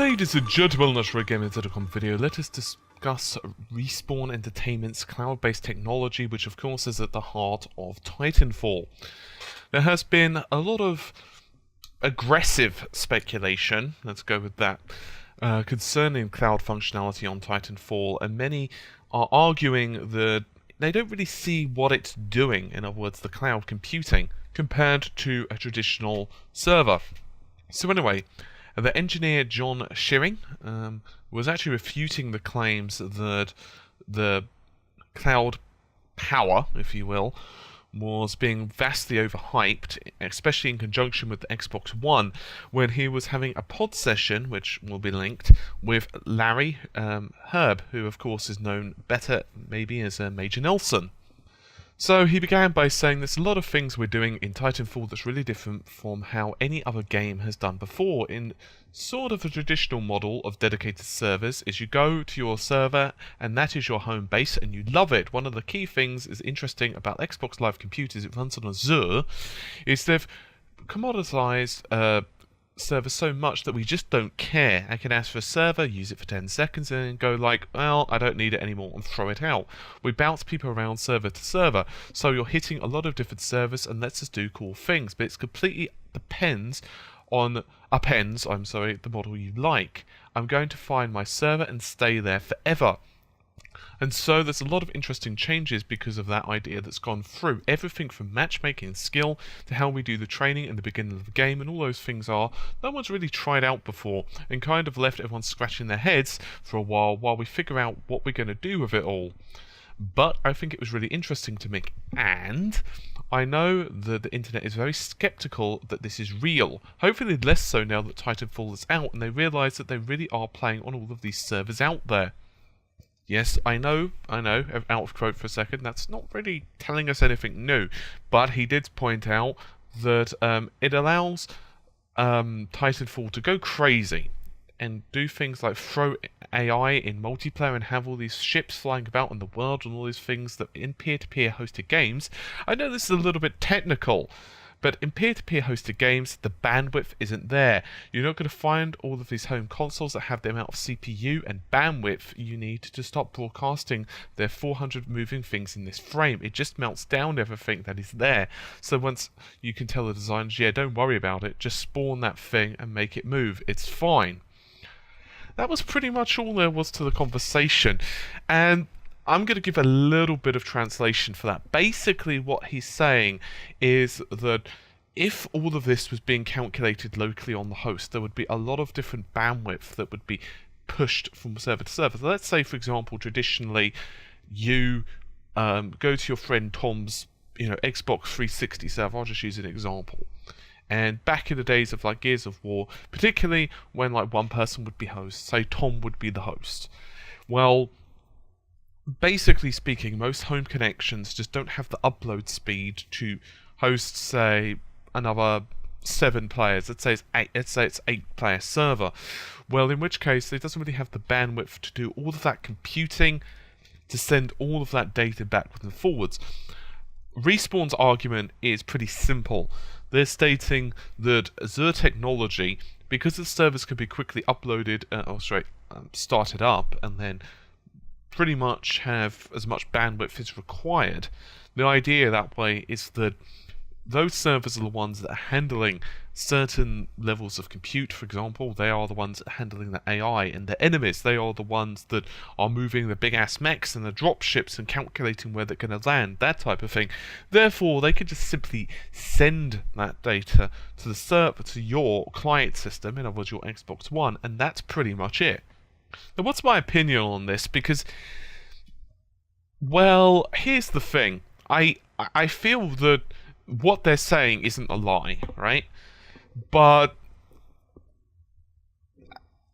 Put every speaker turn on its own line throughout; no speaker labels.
Ladies and gentlemen, let's Gamer.com video. Let us discuss Respawn Entertainment's cloud-based technology, which of course is at the heart of Titanfall. There has been a lot of aggressive speculation, let's go with that, concerning cloud functionality on Titanfall, and many are arguing that they don't really see what it's doing, in other words, the cloud computing, compared to a traditional server. So anyway, the engineer John Shearing was actually refuting the claims that the cloud power, if you will, was being vastly overhyped, especially in conjunction with the Xbox One, when he was having a pod session, which will be linked, with Larry Herb, who of course is known better maybe as Major Nelson. So he began by saying there's a lot of things we're doing in Titanfall that's really different from how any other game has done before. In sort of a traditional model of dedicated servers is you go to your server and that is your home base and you love it. One of the key things is interesting about Xbox Live Computers, it runs on Azure, is they've commoditized server so much that we just don't care. I can ask for a server, use it for 10 seconds and then go like, well, I don't need it anymore, and throw it out. We bounce people around server to server, so you're hitting a lot of different servers and lets us do cool things, but it completely appends the model you like. I'm going to find my server and stay there forever. And so there's a lot of interesting changes because of that idea that's gone through. Everything from matchmaking and skill to how we do the training in the beginning of the game, and all those things no one's really tried out before, and kind of left everyone scratching their heads for a while we figure out what we're going to do with it all. But I think it was really interesting to me, and I know that the internet is very skeptical that this is real. Hopefully less so now that Titanfall is out and they realise that they really are playing on all of these servers out there. Yes, I know, out of quote for a second, that's not really telling us anything new, but he did point out that it allows Titanfall to go crazy and do things like throw AI in multiplayer and have all these ships flying about in the world and all these things that in peer-to-peer hosted games. I know this is a little bit technical, but in peer-to-peer hosted games, the bandwidth isn't there. You're not going to find all of these home consoles that have the amount of CPU and bandwidth you need to stop broadcasting their 400 moving things in this frame. It just melts down everything that is there. So once you can tell the designers, yeah, don't worry about it, just spawn that thing and make it move. It's fine. That was pretty much all there was to the conversation. And I'm going to give a little bit of translation for that. Basically, what he's saying is that if all of this was being calculated locally on the host, there would be a lot of different bandwidth that would be pushed from server to server. So let's say, for example, traditionally, you go to your friend Tom's, Xbox 360 server. I'll just use an example. And back in the days of like Gears of War, particularly when like one person would be host, say Tom would be the host. Well, basically speaking, most home connections just don't have the upload speed to host, say, another 7 players. Let's say it's 8-player server. Well, in which case, it doesn't really have the bandwidth to do all of that computing, to send all of that data backwards and forwards. Respawn's argument is pretty simple. They're stating that Azure technology, because the servers can be quickly uploaded, started up, and then pretty much have as much bandwidth as required. The idea that way is that those servers are the ones that are handling certain levels of compute, for example. They are the ones that are handling the AI, and the enemies, they are the ones that are moving the big-ass mechs and the dropships and calculating where they're going to land, that type of thing. Therefore, they could just simply send that data to the server, to your client system, in other words, your Xbox One, and that's pretty much it. Now, what's my opinion on this? Because, well, here's the thing. I feel that what they're saying isn't a lie, right? But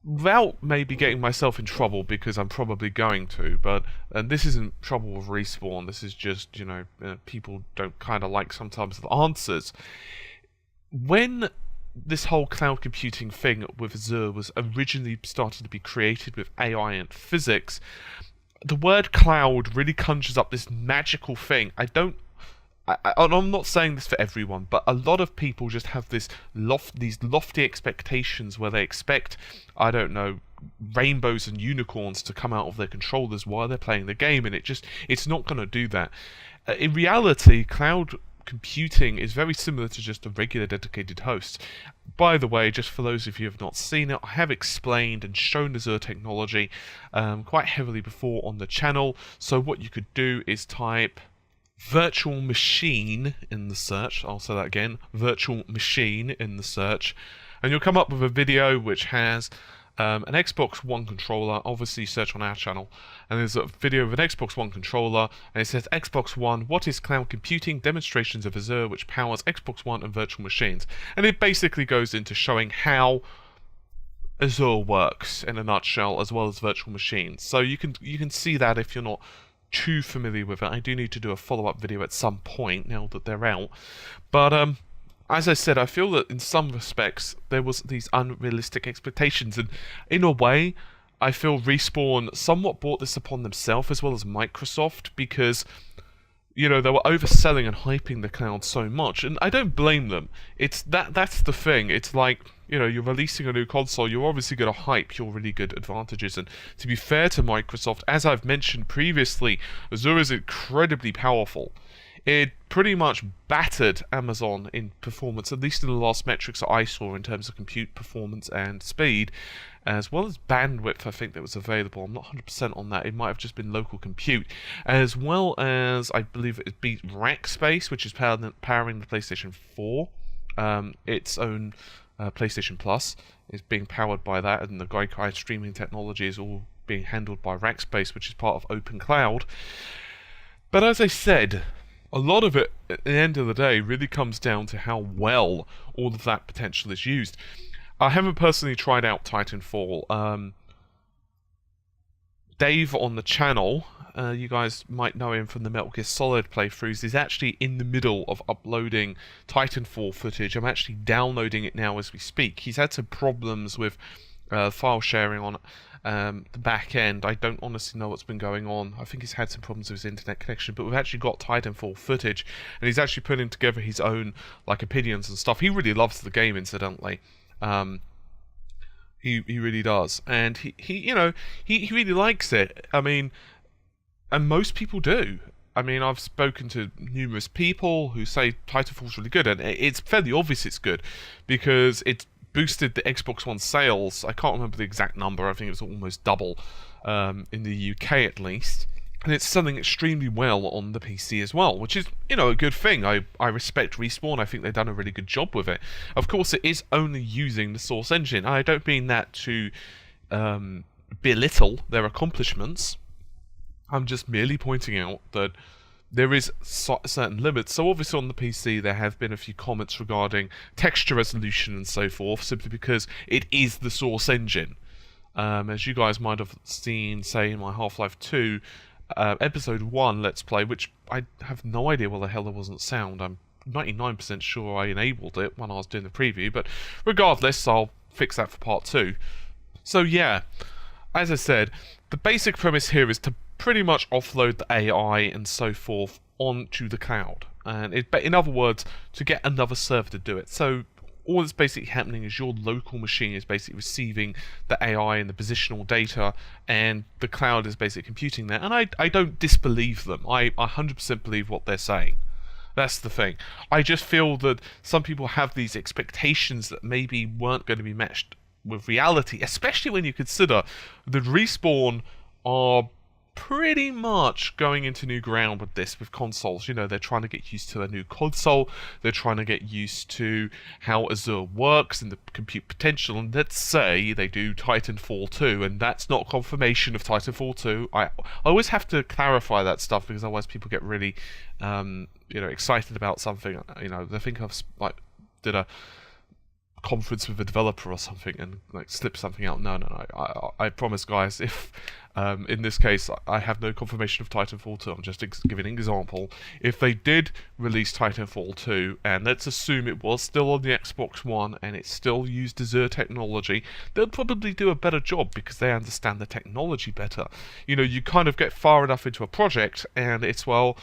without maybe getting myself in trouble, because I'm probably going to, and this isn't trouble with Respawn, this is just, people don't kind of like sometimes the answers. When this whole cloud computing thing with Azure was originally started to be created with AI and physics, the word cloud really conjures up this magical thing. I'm not saying this for everyone, but a lot of people just have these lofty expectations where they expect, I don't know, rainbows and unicorns to come out of their controllers while they're playing the game, and it's not going to do that. In reality, cloud computing is very similar to just a regular dedicated host. By the way, just for those of you who have not seen it, I have explained and shown Azure technology quite heavily before on the channel. So what you could do is type virtual machine in the search. I'll say that again, virtual machine in the search, and you'll come up with a video which has an Xbox One controller. Obviously search on our channel, and there's a video of an Xbox One controller, and it says Xbox One, what is cloud computing, demonstrations of Azure which powers Xbox One and virtual machines. And it basically goes into showing how Azure works in a nutshell, as well as virtual machines. So you can see that if you're not too familiar with it. I do need to do a follow-up video at some point now that they're out, but as I said, I feel that in some respects there was these unrealistic expectations, and in a way I feel Respawn somewhat brought this upon themselves as well as Microsoft, because you know, they were overselling and hyping the cloud so much, and I don't blame them. That's the thing. It's like, you know, you're releasing a new console, you're obviously going to hype your really good advantages, and to be fair to Microsoft, as I've mentioned previously, Azure is incredibly powerful. It pretty much battered Amazon in performance, at least in the last metrics that I saw in terms of compute performance and speed, as well as bandwidth. I think that was available. I'm not 100% on that. It might have just been local compute, as well as I believe it beat rack space, which is powering the PlayStation 4. Its own PlayStation Plus is being powered by that, and the Gaikai streaming technology is all being handled by Rackspace, which is part of Open Cloud. But as I said, a lot of it, at the end of the day, really comes down to how well all of that potential is used. I haven't personally tried out Titanfall. Dave on the channel, you guys might know him from the Metal Gear Solid playthroughs, is actually in the middle of uploading Titanfall footage. I'm actually downloading it now as we speak. He's had some problems with file sharing on the back end. I don't honestly know what's been going on. I think he's had some problems with his internet connection, but we've actually got Titanfall footage, and he's actually putting together his own like opinions and stuff. He really loves the game, incidentally. He really does, and he really likes it. I mean, and most people do. I mean, I've spoken to numerous people who say Titanfall's really good, and it's fairly obvious it's good because it's boosted the Xbox One sales. I can't remember the exact number. I think it was almost double in the UK at least. And it's selling extremely well on the PC as well, which is, you know, a good thing. I respect Respawn. I think they've done a really good job with it. Of course, it is only using the Source engine. I don't mean that to belittle their accomplishments. I'm just merely pointing out that there is certain limits. So obviously on the PC there have been a few comments regarding texture resolution and so forth, simply because it is the Source engine. As you guys might have seen, say, in my Half-Life 2 Episode 1 Let's Play, which I have no idea why the hell there wasn't sound. I'm 99% sure I enabled it when I was doing the preview, but regardless, I'll fix that for part 2. So yeah, as I said, the basic premise here is to pretty much offload the AI and so forth onto the cloud, and in other words, to get another server to do it. So all that's basically happening is your local machine is basically receiving the AI and the positional data, and the cloud is basically computing that. And I don't disbelieve them. I 100% believe what they're saying. That's the thing. I just feel that some people have these expectations that maybe weren't going to be matched with reality, especially when you consider that Respawn are pretty much going into new ground with this, with consoles. You know, they're trying to get used to a new console, they're trying to get used to how Azure works and the compute potential, and let's say they do Titanfall 2, and that's not confirmation of Titanfall 2. I always have to clarify that stuff, because otherwise people get really excited about something. You know, they think I've did a conference with a developer or something and like slip something out. No. I promise, guys, if in this case I have no confirmation of Titanfall 2, I'm just giving an example. If they did release Titanfall 2, and let's assume it was still on the Xbox One and it still used Azure technology, they'll probably do a better job because they understand the technology better. You know, you kind of get far enough into a project and it's, well,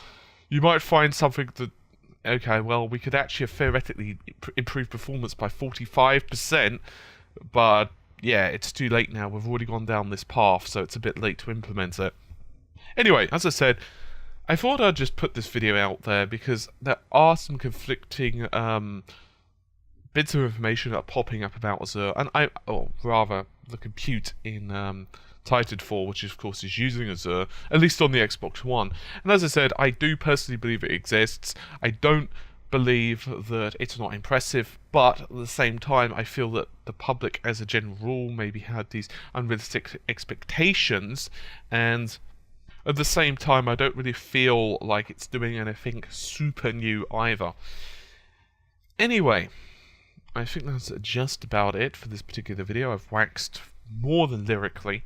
you might find something that okay, well, we could actually theoretically improve performance by 45%, but yeah, it's too late now. We've already gone down this path, so it's a bit late to implement it. Anyway, as I said, I thought I'd just put this video out there because there are some conflicting bits of information that are popping up about Azure, and or rather, the compute in Titanfall, which of course is using Azure, at least on the Xbox One. And as I said, I do personally believe it exists. I don't believe that it's not impressive, but at the same time, I feel that the public, as a general rule, maybe had these unrealistic expectations, and at the same time, I don't really feel like it's doing anything super new either. Anyway, I think that's just about it for this particular video. I've waxed more than lyrically,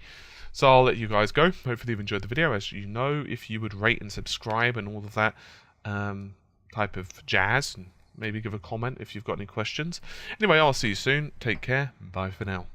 so I'll let you guys go. Hopefully you've enjoyed the video. As you know, if you would rate and subscribe and all of that type of jazz, and maybe give a comment if you've got any questions. Anyway, I'll see you soon. Take care. Bye for now.